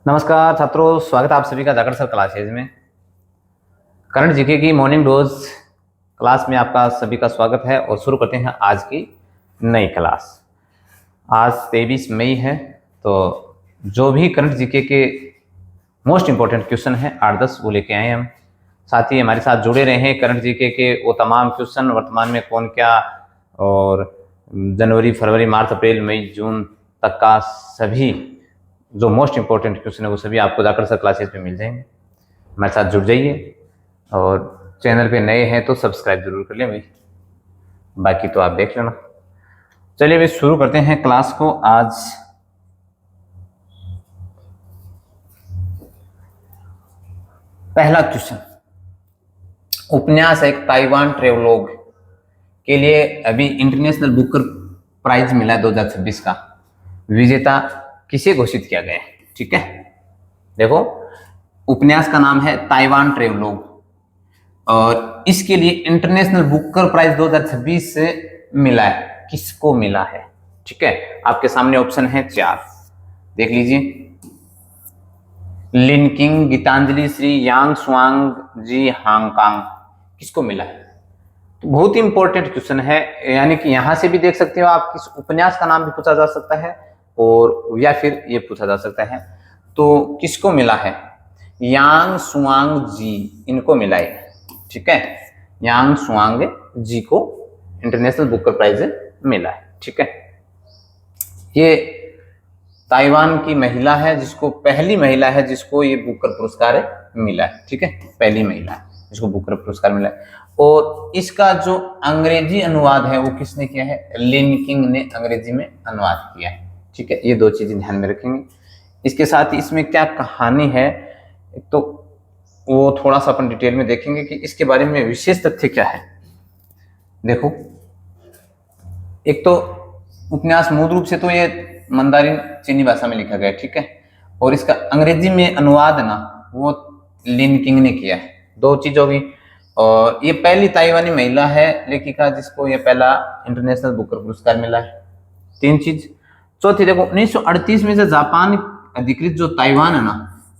नमस्कार छात्रों, स्वागत है आप सभी का जाकर सर क्लासेज में। करंट जीके की मॉर्निंग डोज क्लास में आपका सभी का स्वागत है और शुरू करते हैं आज की नई क्लास। आज 23 मई है, तो जो भी करंट जीके के मोस्ट इंपॉर्टेंट क्वेश्चन हैं 8-10 वो लेके आए हम। साथ ही हमारे साथ जुड़े रहे हैं करंट जीके के वो तमाम क्वेश्चन, वर्तमान में कौन क्या और जनवरी, फरवरी, मार्च, अप्रैल, मई, जून तक का सभी जो मोस्ट इंपॉर्टेंट क्वेश्चन है वो सभी आपको जाकर सर क्लासेस पे मिल जाएंगे। हमारे साथ जुड़ जाइए और चैनल पे नए हैं तो सब्सक्राइब जरूर कर लें भाई, बाकी तो आप देख लेना। चलिए भाई शुरू करते हैं क्लास को। आज पहला क्वेश्चन, उपन्यास एक ताइवान ट्रेवलॉग के लिए अभी इंटरनेशनल बुकर प्राइज मिला है 2026 का। विजेता किसे घोषित किया गया है? ठीक है, देखो उपन्यास का नाम है ताइवान ट्रेवलॉग और इसके लिए इंटरनेशनल बुकर प्राइज 2026 से मिला है। किसको मिला है? ठीक है, आपके सामने ऑप्शन है 4, देख लीजिए। लिन किंग, गीतांजलि श्री, यांग स्वांग जी, हांगकांग। किसको मिला है? तो बहुत ही इंपॉर्टेंट क्वेश्चन है, यानी कि यहां से भी देख सकते हो आप, किस उपन्यास का नाम भी पूछा जा सकता है और या फिर ये पूछा जा सकता है। तो किसको मिला है? यांग सुआंग जी, इनको मिला है। ठीक है, यांग सुआंग जी को इंटरनेशनल बुकर प्राइज मिला है। ठीक है, ये ताइवान की महिला है, जिसको पहली महिला है जिसको ये बुकर पुरस्कार मिला है। ठीक है, पहली महिला है जिसको बुकर पुरस्कार मिला है। और इसका जो अंग्रेजी अनुवाद है वो किसने किया है? लिन किंग ने अंग्रेजी में अनुवाद किया है। ठीक है, ये दो चीजें ध्यान में रखेंगे। इसके साथ ही इसमें क्या कहानी है तो वो थोड़ा सा अपन डिटेल में देखेंगे कि इसके बारे में विशेष तथ्य क्या है। देखो, एक तो उपन्यास मूल रूप से तो ये मंदारिन चीनी भाषा में लिखा गया है। ठीक है, और इसका अंग्रेजी में अनुवाद ना वो लिन किंग ने किया है। दो चीज होगी। और ये पहली ताइवानी महिला है लेखिका जिसको ये पहला इंटरनेशनल बुकर पुरस्कार मिला है। 3 चीज। चौथी, देखो 1938 में से जापान अधिकृत जो ताइवान है ना,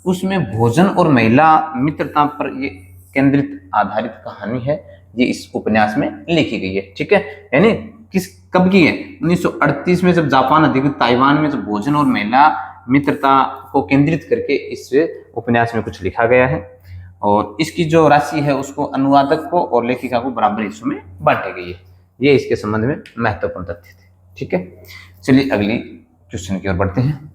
उसमें भोजन और महिला मित्रता पर ये केंद्रित आधारित कहानी है। ये इस उपन्यास में लिखी गई है। ठीक है, यानी किस कब की है? 1938 में जब जापान अधिकृत ताइवान में जो भोजन और महिला मित्रता को केंद्रित करके इस उपन्यास में कुछ लिखा गया है। और इसकी जो राशि है उसको अनुवादक को और लेखिका को बराबर हिस्सों में बांटी गई है। ये इसके संबंध में महत्वपूर्ण तथ्य थे। ठीक है, चलिए अगली क्वेश्चन की ओर बढ़ते हैं।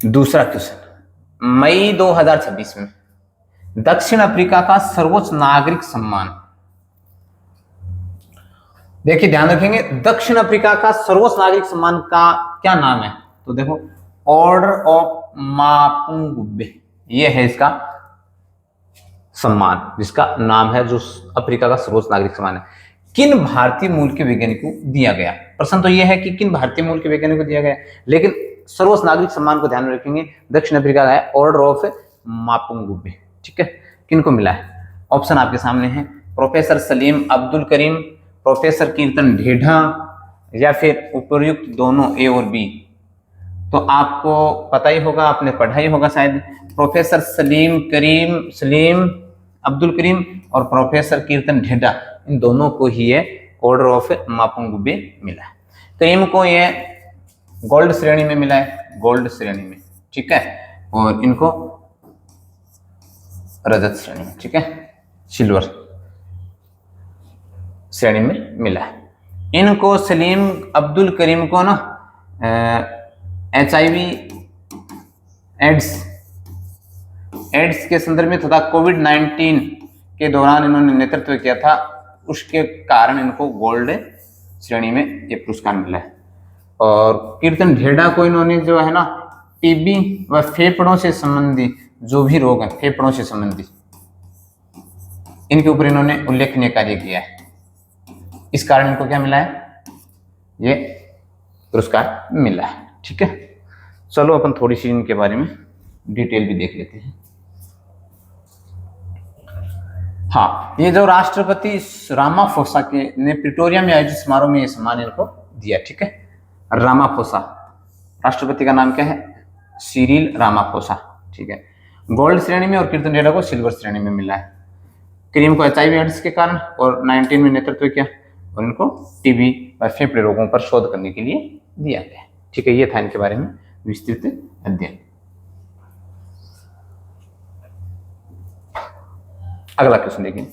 दूसरा क्वेश्चन, मई 2026 में दक्षिण अफ्रीका का सर्वोच्च नागरिक सम्मान। देखिए ध्यान रखेंगे, दक्षिण अफ्रीका का सर्वोच्च नागरिक सम्मान का क्या नाम है? तो देखो, ऑर्डर ऑफ मापुंगबे, ये है इसका सम्मान, जिसका नाम है, जो अफ्रीका का सर्वोच्च नागरिक सम्मान है। किन भारतीय मूल के वैज्ञानिकों को दिया गया? प्रश्न तो यह है कि किन भारतीय मूल के वैज्ञानिकों को दिया गया, लेकिन सर्वोच्च नागरिक सम्मान को ध्यान में रखेंगे। दक्षिण अफ्रीका का है ऑर्डर ऑफ मापुंगबे। ठीक है, किनको मिला है? ऑप्शन आपके सामने है, प्रोफेसर सलीम अब्दुल करीम, प्रोफेसर कीर्तन ढेढा, या फिर उपर्युक्त दोनों ए और बी। तो आपको पता ही होगा, आपने पढ़ा ही होगा शायद। प्रोफेसर सलीम अब्दुल करीम और प्रोफेसर कीर्तन ढेढा, इन दोनों को ही ये ऑर्डर ऑफ मापुंगबे मिला है। करीम को ये गोल्ड श्रेणी में मिला है, गोल्ड श्रेणी में। ठीक है, और इनको रजत श्रेणी में, ठीक है, सिल्वर श्रेणी में मिला है। इनको सलीम अब्दुल करीम को ना HIV एड्स के संदर्भ में तथा कोविड-19 के दौरान इन्होंने नेतृत्व किया था, उसके कारण इनको गोल्ड श्रेणी में ये पुरस्कार मिला है। और कीर्तन ढेडा को इन्होंने जो है ना टीबी व फेफड़ों से संबंधी जो भी रोग है, फेफड़ों से संबंधी, इनके ऊपर इन्होंने उल्लेखनीय कार्य किया है। इस कारण इनको क्या मिला है? ये पुरस्कार मिला है। ठीक है, चलो अपन थोड़ी सी इनके बारे में डिटेल भी देख लेते हैं। हाँ, ये जो राष्ट्रपति रामाफोसा के ने प्रिटोरिया में आयोजित समारोह में ये सम्मान इनको दिया। ठीक है, रामाफोसा राष्ट्रपति का नाम क्या है? Cyril Ramaphosa. ठीक है, गोल्ड श्रेणी में और कीर्तन रेड्डी को सिल्वर श्रेणी में मिला है। क्रीम को HIV एड्स के कारण और 19 में नेतृत्व किया और इनको टीबी व फेफड़े रोगों पर शोध करने के लिए दिया गया। ठीक है, ये था इनके बारे में विस्तृत अध्ययन। अगला क्वेश्चन देखिए,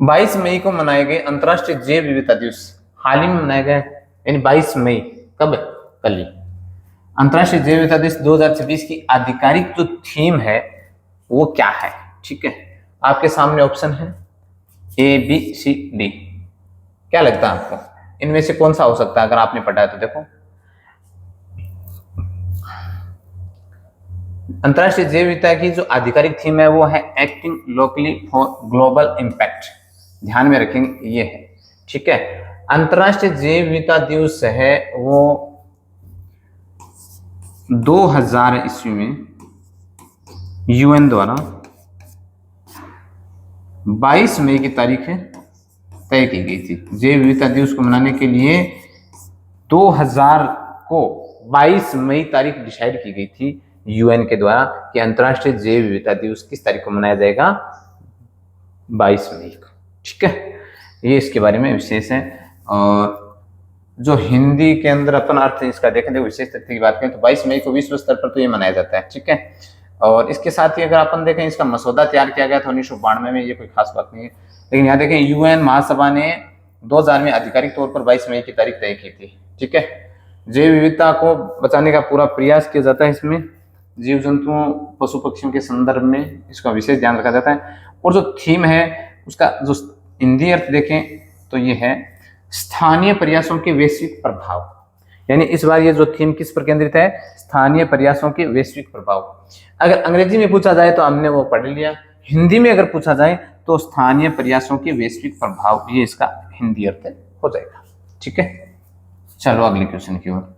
22 मई को मनाए गए अंतर्राष्ट्रीय जैव विविधता दिवस हाल ही में मनाया गया, यानी 22 मई कब? कल ही। अंतर्राष्ट्रीय जैव विविधता दिवस 2026 की आधिकारिक जो थीम है वो क्या है? ठीक है, आपके सामने ऑप्शन है ABCD। क्या लगता है आपको इनमें से कौन सा हो सकता है? अगर आपने पढ़ा है तो देखो, अंतर्राष्ट्रीय जैव विविधता की जो आधिकारिक थीम है वो है acting locally for global impact. ध्यान में रखेंगे ये है। ठीक है, अंतर्राष्ट्रीय जैव विविधता दिवस है वो 2000 ईस्वी में UN द्वारा 22 मई की तारीख तय की गई थी। जैव विविधता दिवस को मनाने के लिए 2000 को 22 मई तारीख डिसाइड की गई थी UN के द्वारा कि अंतर्राष्ट्रीय जैव विविधता दिवस किस तारीख को मनाया जाएगा? 22 मई को। ठीक है, ये इसके बारे में विशेष है। और जो हिंदी के अंदर अपन अर्थ इसका देखें तो विशेष तथ्य की बात करें तो 22 मई को विश्व स्तर पर तो ये मनाया जाता है। ठीक है, और इसके साथ ही अगर अपन देखें इसका मसौदा तैयार किया गया था 1992 में, ये कोई खास बात नहीं है। लेकिन यहाँ देखें UN महासभा ने 2000 में आधिकारिक तौर पर 22 मई की तारीख तय की थी। ठीक है, जैव विविधता को बचाने का पूरा प्रयास किया जाता है। इसमें जीव जंतुओं पशु पक्षियों के संदर्भ में इसका विशेष ध्यान रखा जाता है। और जो थीम है उसका जो हिंदी अर्थ देखें तो ये है स्थानीय प्रयासों के वैश्विक प्रभाव। यानी इस बार ये जो थीम किस पर केंद्रित है? स्थानीय प्रयासों के वैश्विक प्रभाव। अगर अंग्रेजी में पूछा जाए तो हमने वो पढ़ लिया, हिंदी में अगर पूछा जाए तो स्थानीय प्रयासों के वैश्विक प्रभाव, ये इसका हिंदी अर्थ हो जाएगा। ठीक है, चलो अगले क्वेश्चन की ओर।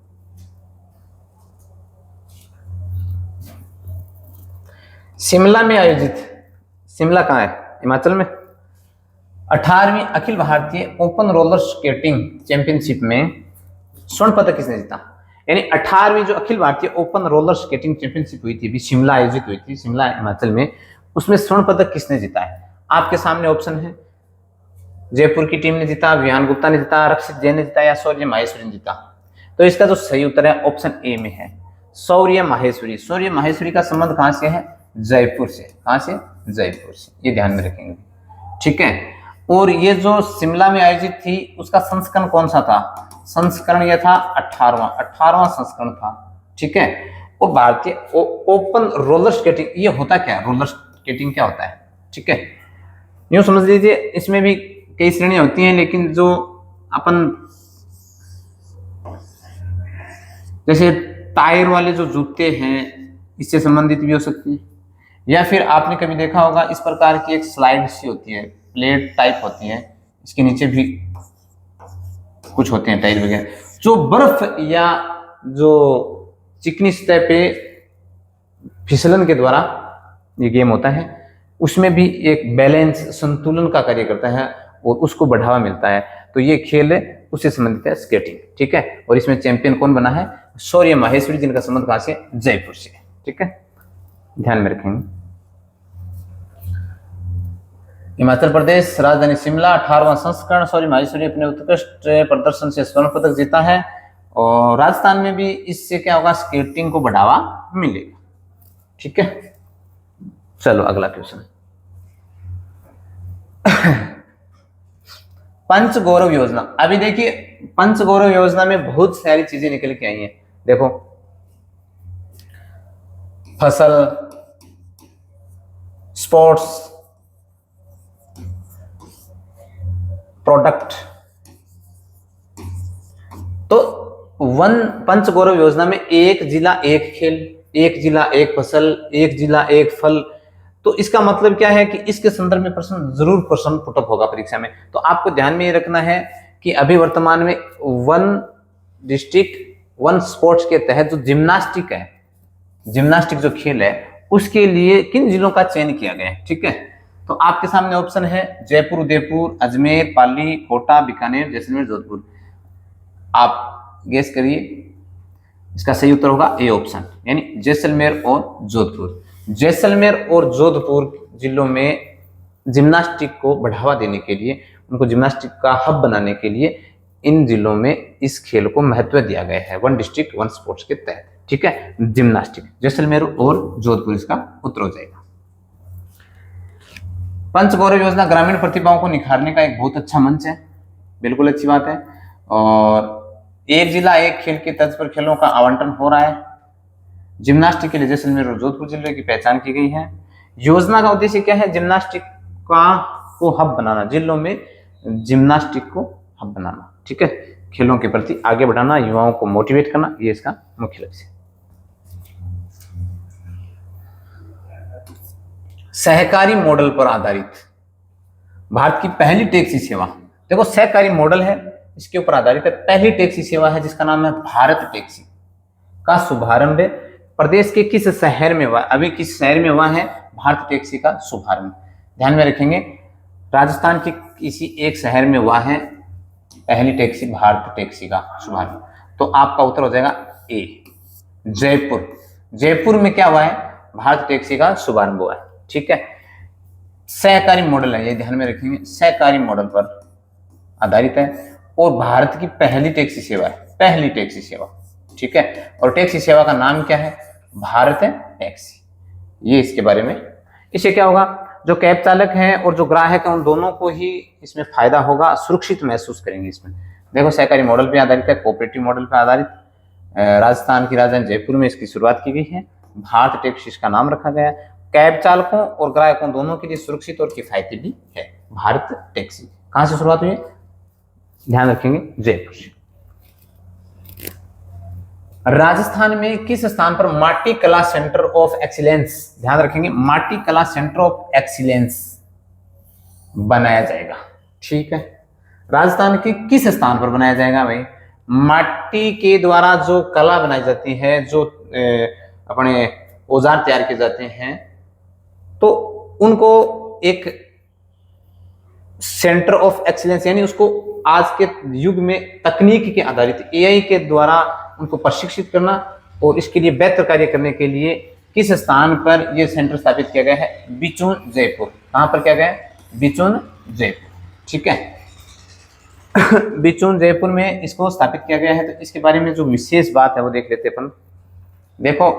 शिमला में आयोजित, शिमला कहाँ है? हिमाचल में, 18वीं Akhil Bharatiya open roller skating championship में स्वर्ण पदक किसने जीता? यानी 18वीं जो Akhil Bharatiya open roller skating championship हुई थी, अभी शिमला आयोजित हुई थी, शिमला हिमाचल में, उसमें स्वर्ण पदक किसने जीता है? आपके सामने ऑप्शन है, जयपुर की टीम ने जीता, विहान गुप्ता ने जीता, रक्षित जैन ने जीता या शौर्य माहेश्वरी ने जीता? तो इसका जो सही उत्तर है ऑप्शन ए में है, शौर्य माहेश्वरी। शौर्य माहेश्वरी का संबंध कहां से है? जयपुर से। कहां से? जयपुर से, ये ध्यान में रखेंगे। ठीक है, और ये जो शिमला में आयोजित थी उसका संस्करण कौन सा था? संस्करण यह था 18वां संस्करण था। ठीक है, और भारतीय ओपन रोलर स्केटिंग, ये होता क्या है? रोलर स्केटिंग क्या होता है? ठीक है, यूं समझ लीजिए इसमें भी कई श्रेणियां होती हैं, लेकिन जो अपन जैसे टायर वाले जो जूते हैं इससे संबंधित भी हो सकती है, या फिर आपने कभी देखा होगा इस प्रकार की एक स्लाइड सी होती है, प्लेट टाइप होती है, इसके नीचे भी कुछ होते हैं टाइल वगैरह, जो बर्फ या जो चिकनी सतह पे फिसलन के द्वारा ये गेम होता है, उसमें भी एक बैलेंस संतुलन का कार्य करता है और उसको बढ़ावा मिलता है। तो ये खेल उससे संबंधित है, स्केटिंग। ठीक है, और इसमें चैंपियन कौन बना है? शौर्य माहेश्वरी, जिनका संबंध कहां से? जयपुर से। ठीक है, ध्यान में रखेंगे। हिमाचल प्रदेश राजधानी शिमला, 18वां संस्करण, शौर्य माहेश्वरी अपने उत्कृष्ट प्रदर्शन से स्वर्ण पदक जीता है। और राजस्थान में भी इससे क्या होगा? स्केटिंग को बढ़ावा मिलेगा। ठीक है, चलो अगला क्वेश्चन। पंच गौरव योजना। अभी देखिए पंच गौरव योजना में बहुत सारी चीजें निकल के आई हैं। देखो, फसल, स्पोर्ट्स, प्रोडक्ट। तो पंच गौरव योजना में एक जिला एक खेल, एक जिला एक फसल, एक जिला एक फल। तो इसका मतलब क्या है कि इसके संदर्भ में प्रश्न पुटअप होगा परीक्षा में। तो आपको ध्यान में ये रखना है कि अभी वर्तमान में वन डिस्ट्रिक्ट वन स्पोर्ट्स के तहत जो जिम्नास्टिक है, जिम्नास्टिक जो खेल है, उसके लिए किन जिलों का चयन किया गया है। ठीक है, तो आपके सामने ऑप्शन है जयपुर, उदयपुर, अजमेर, पाली, कोटा, बीकानेर, जैसलमेर, जोधपुर। आप गेस करिए इसका सही उत्तर होगा ए ऑप्शन, यानी जैसलमेर और जोधपुर। जैसलमेर और जोधपुर जिलों में जिम्नास्टिक को बढ़ावा देने के लिए, उनको जिम्नास्टिक का हब बनाने के लिए इन जिलों में इस खेल को महत्व दिया गया है, वन डिस्ट्रिक्ट वन स्पोर्ट्स के तहत। ठीक है, जिम्नास्टिक, जैसलमेर और जोधपुर इसका उत्तर हो जाएगा। पंचगौरव योजना ग्रामीण प्रतिभाओं को निखारने का एक बहुत अच्छा मंच है, बिल्कुल अच्छी बात है। और एक जिला एक खेल के तर्ज पर खेलों का आवंटन हो रहा है। जिम्नास्टिक के लिए जैसलमेर और जोधपुर जिले की पहचान की गई है। योजना का उद्देश्य क्या है? जिम्नास्टिक को हब बनाना, जिलों में जिम्नास्टिक को हब बनाना। ठीक है, खेलों के प्रति आगे बढ़ाना, युवाओं को मोटिवेट करना, ये इसका मुख्य लक्ष्य है। सहकारी मॉडल पर आधारित भारत की पहली टैक्सी सेवा, देखो सहकारी मॉडल है, इसके ऊपर आधारित है, पहली टैक्सी सेवा है जिसका नाम है भारत टैक्सी का शुभारंभ प्रदेश के किस शहर में हुआ? अभी किस शहर में हुआ है भारत टैक्सी का शुभारंभ? ध्यान में रखेंगे, राजस्थान के किसी एक शहर में हुआ है पहली टैक्सी, भारत टैक्सी का शुभारंभ। तो आपका उत्तर हो जाएगा ए, जयपुर। जयपुर में क्या हुआ है? भारत टैक्सी का शुभारंभ हुआ है। ठीक है, सहकारी मॉडल है, ये ध्यान में रखेंगे, सहकारी मॉडल पर आधारित है और भारत की पहली टैक्सी सेवा है, पहली टैक्सी सेवा। ठीक है, और टैक्सी सेवा का नाम क्या है? भारत टैक्सी। ये इसके बारे में, इससे क्या होगा? जो कैब चालक हैं और जो ग्राहक हैं उन दोनों को ही इसमें फायदा होगा, सुरक्षित महसूस करेंगे इसमें। देखो सहकारी मॉडल पे आधारित है, कोऑपरेटिव मॉडल पे आधारित, राजस्थान की राजधानी जयपुर में इसकी शुरुआत की गई है, भारत टैक्सी इसका नाम रखा गया है। कैब चालकों और ग्राहकों दोनों के लिए सुरक्षित और किफायती भी है भारत टैक्सी। कहां से शुरुआत हुई है? ध्यान रखेंगे, जयपुर से। राजस्थान में किस स्थान पर माटी कला सेंटर ऑफ एक्सीलेंस, ध्यान रखेंगे, माटी कला सेंटर ऑफ एक्सीलेंस बनाया जाएगा? ठीक है, राजस्थान के किस स्थान पर बनाया जाएगा भाई? माटी के द्वारा जो कला बनाई जाती है, जो अपने औजार तैयार किए जाते हैं, तो उनको एक सेंटर ऑफ एक्सीलेंस, यानी उसको आज के युग में तकनीक के आधारित एआई के द्वारा उनको प्रशिक्षित करना और इसके लिए बेहतर कार्य करने के लिए किस स्थान पर यह सेंटर स्थापित किया गया है? बिचून जयपुर। कहां पर किया गया है? बिचून जयपुर। ठीक है, बिचून जयपुर में इसको स्थापित किया गया है। तो इसके बारे में जो विशेष बात है वो देख लेते अपन। देखो,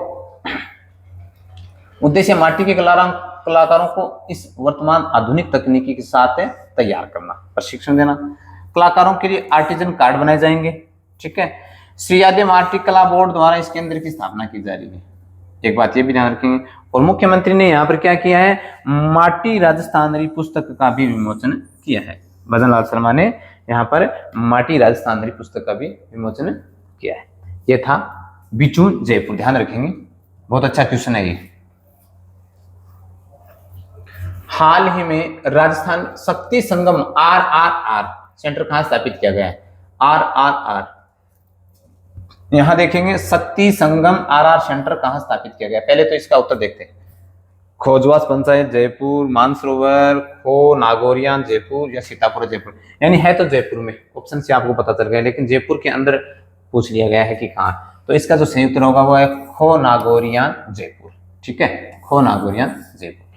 उद्देश्य माटी के कलाकारों को इस वर्तमान आधुनिक तकनीकी के साथ तैयार करना, प्रशिक्षण देना। कलाकारों के लिए आर्टिजन कार्ड बनाए जाएंगे। ठीक है, श्री यादव माटी कला बोर्ड द्वारा इस केंद्र की स्थापना की जा रही है। एक बात ये भी ध्यान रखेंगे। और मुख्यमंत्री ने यहाँ पर क्या किया है? माटी राजस्थानी पुस्तक का भी विमोचन किया है। भजन लाल शर्मा ने यहाँ पर माटी राजस्थानी पुस्तक का भी विमोचन किया है। ये था बिचून जयपुर, ध्यान रखेंगे, बहुत अच्छा क्वेश्चन है ये। हाल ही में राजस्थान शक्ति संगम RRR सेंटर कहां स्थापित किया गया है? RRR, यहां देखेंगे शक्ति संगम RR सेंटर कहां स्थापित किया गया? पहले तो इसका उत्तर देखते हैं। खोजवास पंचायत जयपुर, मानसरोवर, खो नागौरियान जयपुर या सीतापुर जयपुर, यानी है तो जयपुर में। ऑप्शन से आपको पता चल गया, लेकिन जयपुर के अंदर पूछ लिया गया है कि कहां। तो इसका जो सही उत्तर होगा वो है खो नागौरियान जयपुर। ठीक है, खो नागौरियान जयपुर।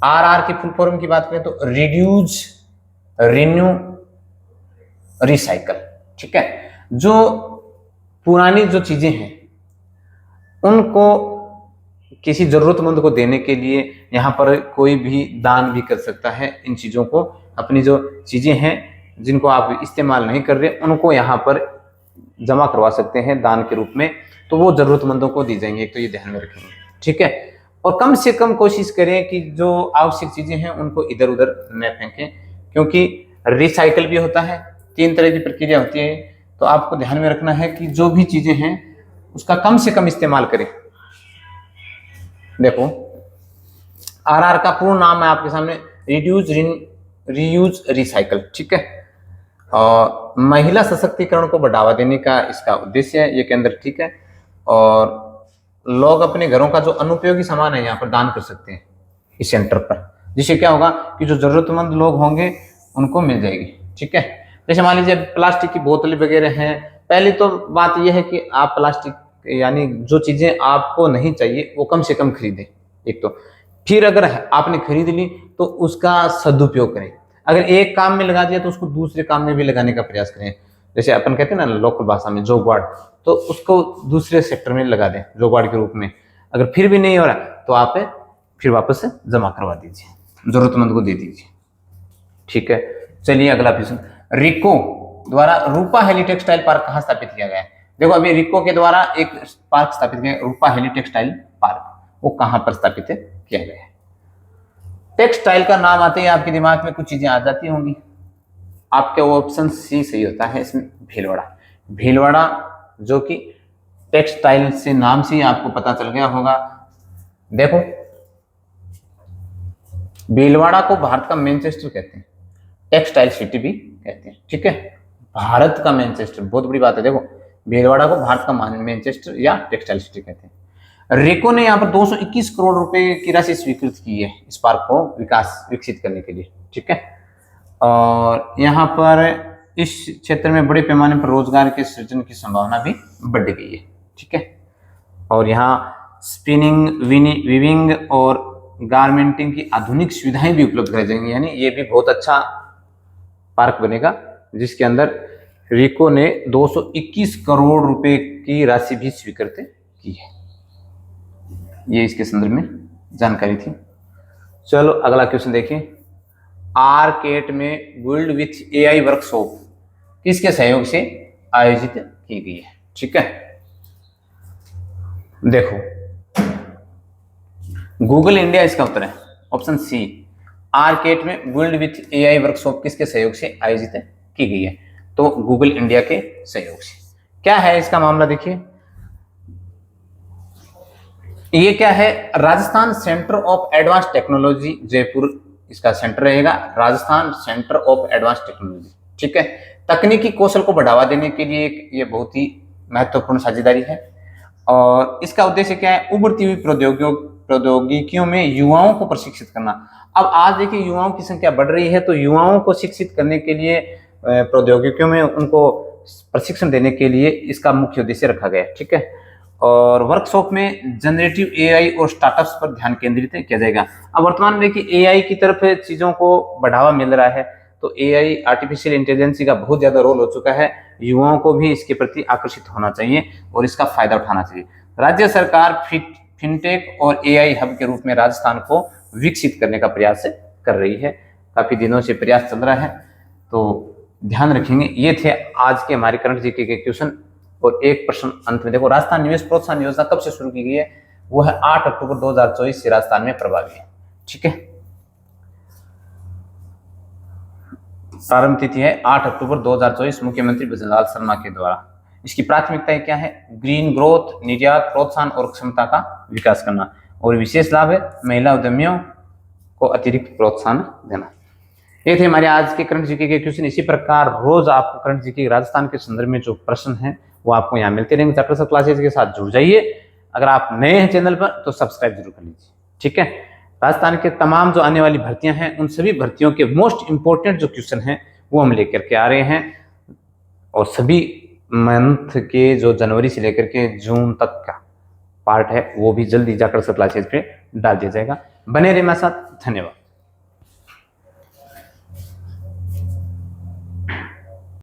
RR की फुल फॉर्म की बात करें तो रिड्यूस, रिन्यू, रिसाइकल। ठीक है, जो पुरानी जो चीजें हैं उनको किसी जरूरतमंद को देने के लिए यहाँ पर कोई भी दान भी कर सकता है। इन चीजों को, अपनी जो चीजें हैं जिनको आप इस्तेमाल नहीं कर रहे, उनको यहाँ पर जमा करवा सकते हैं दान के रूप में, तो वो जरूरतमंदों को दी जाएंगे। एक तो ये ध्यान में रखेंगे। ठीक है, और कम से कम कोशिश करें कि जो आवश्यक चीजें हैं उनको इधर उधर न फेंकें, क्योंकि रिसाइकल भी होता है, 3 तरह की प्रक्रिया होती है। तो आपको ध्यान में रखना है कि जो भी चीजें हैं उसका कम से कम इस्तेमाल करें। देखो, RR का पूर्ण नाम है आपके सामने, रिड्यूस, रीयूज, रिसाइकल। ठीक है, और महिला सशक्तिकरण को बढ़ावा देने का इसका उद्देश्य है ये केंद्र। ठीक है, और लोग अपने घरों का जो अनुपयोगी सामान है यहाँ पर दान कर सकते हैं इस सेंटर पर, जिससे क्या होगा कि जो जरूरतमंद लोग होंगे उनको मिल जाएगी। ठीक है, जैसे मान लीजिए प्लास्टिक की बोतलें वगैरह हैं, पहली तो बात यह है कि आप प्लास्टिक यानी जो चीजें आपको नहीं चाहिए वो कम से कम खरीदें, एक तो फिर अगर आपने खरीद ली तो उसका सदुपयोग करें। अगर एक काम में लगा दिया तो उसको दूसरे काम में भी लगाने का प्रयास करें। जैसे अपन कहते हैं ना लोकल भाषा में जुगाड़, तो उसको दूसरे सेक्टर में लगा दें जुगाड़ के रूप में। अगर फिर भी नहीं हो रहा तो आप फिर वापस से जमा करवा दीजिए, जरूरतमंद को दे दीजिए। ठीक है, चलिए अगला प्रश्न। रिको द्वारा रूपा हेली टेक्सटाइल पार्क कहाँ स्थापित किया गया है? देखो अभी रिको के द्वारा एक पार्क स्थापित किया, रूपा हेली टेक्सटाइल पार्क, वो कहां पर स्थापित किया गया है? टेक्सटाइल का नाम आते ही आपके दिमाग में कुछ चीजें आ जाती होंगी। आपके ऑप्शन सी सही होता है इसमें, भीलवाड़ा। भीलवाड़ा जो कि टेक्सटाइल से नाम से ही आपको पता चल गया होगा। देखो भीलवाड़ा को भारत का मैनचेस्टर कहते हैं, टेक्सटाइल सिटी भी कहते हैं। ठीक है, भारत का मैनचेस्टर, बहुत बड़ी बात है। देखो भीलवाड़ा को भारत का मैनचेस्टर या टेक्सटाइल सिटी कहते हैं। रेको ने यहाँ पर 221 करोड़ रुपए की राशि स्वीकृत की है इस पार्क को विकसित करने के लिए। ठीक है, और यहाँ पर इस क्षेत्र में बड़े पैमाने पर रोजगार के सृजन की संभावना भी बढ़ गई है। ठीक है, और यहाँ स्पिनिंग, वीविंग और गारमेंटिंग की आधुनिक सुविधाएं भी उपलब्ध कराई जाएंगी। यानी ये भी बहुत अच्छा पार्क बनेगा जिसके अंदर रिको ने 221 करोड़ रुपए की राशि भी स्वीकृत की है। ये इसके संदर्भ में जानकारी थी। चलो अगला क्वेश्चन देखिए। आरकेट में बिल्ड विथ एआई वर्कशॉप किसके सहयोग से आयोजित की गई है? ठीक है, देखो गूगल इंडिया इसका उत्तर है, ऑप्शन सी। आरकेट में बिल्ड विथ एआई वर्कशॉप किसके सहयोग से आयोजित की गई है? तो गूगल इंडिया के सहयोग से। क्या है इसका मामला? देखिए ये क्या है, Rajasthan centre of advance technology Jaipur इसका सेंटर रहेगा, Rajasthan centre of advance technology. ठीक है, तकनीकी कौशल को बढ़ावा देने के लिए ये बहुत ही महत्वपूर्ण साझेदारी है। और इसका उद्देश्य क्या है? उभरती हुई प्रौद्योगिकियों में युवाओं को प्रशिक्षित करना। अब आज देखिए युवाओं की संख्या बढ़ रही है, तो युवाओं को शिक्षित करने के लिए प्रौद्योगिकियों में उनको प्रशिक्षण देने के लिए इसका मुख्य उद्देश्य रखा गया है। ठीक है, और वर्कशॉप में जनरेटिव एआई और स्टार्टअप्स पर ध्यान केंद्रित किया जाएगा। अब वर्तमान में देखिए एआई की तरफ चीजों को बढ़ावा मिल रहा है, तो एआई आर्टिफिशियल इंटेलिजेंस का बहुत ज्यादा रोल हो चुका है। युवाओं को भी इसके प्रति आकर्षित होना चाहिए और इसका फायदा उठाना चाहिए। राज्य सरकार फिनटेक और एआई हब के रूप में राजस्थान को विकसित करने का प्रयास कर रही है। काफी दिनों से प्रयास चल रहा है, तो ध्यान रखेंगे। ये थे आज के हमारे करंट जीके के क्वेश्चन। और एक प्रश्न अंत में, देखो राजस्थान निवेश प्रोत्साहन योजना कब से शुरू की गई है? वो है 8 अक्टूबर 2024 से राजस्थान में प्रभावी है। ठीक है, प्रारंभ तिथि है 8 अक्टूबर 2024 मुख्यमंत्री भजनलाल शर्मा के द्वारा। इसकी प्राथमिकताएं क्या है? ग्रीन ग्रोथ, निर्यात प्रोत्साहन और क्षमता का विकास करना। और विशेष लाभ है महिला उद्यमियों को अतिरिक्त प्रोत्साहन देना। ये थे हमारे आज के करंट जीके के क्वेश्चन। इसी प्रकार रोज आपको करंट जीके राजस्थान के संदर्भ में जो प्रश्न हैं वो आपको यहाँ मिलते रहेंगे। चैप्टर सब क्लासेज के साथ जुड़ जाइए। अगर आप नए हैं चैनल पर तो सब्सक्राइब जरूर कर लीजिए। ठीक है, राजस्थान के तमाम जो आने वाली भर्तियां हैं उन सभी भर्तियों के मोस्ट इंपोर्टेंट जो क्वेश्चन हैं वो हम लेकर के आ रहे हैं। और सभी मंथ के जो जनवरी से लेकर के जून तक का पार्ट है वो भी जल्दी जाकर सब क्लासेज पे डाल दिया जाएगा। बने रहिए मेरे साथ। धन्यवाद।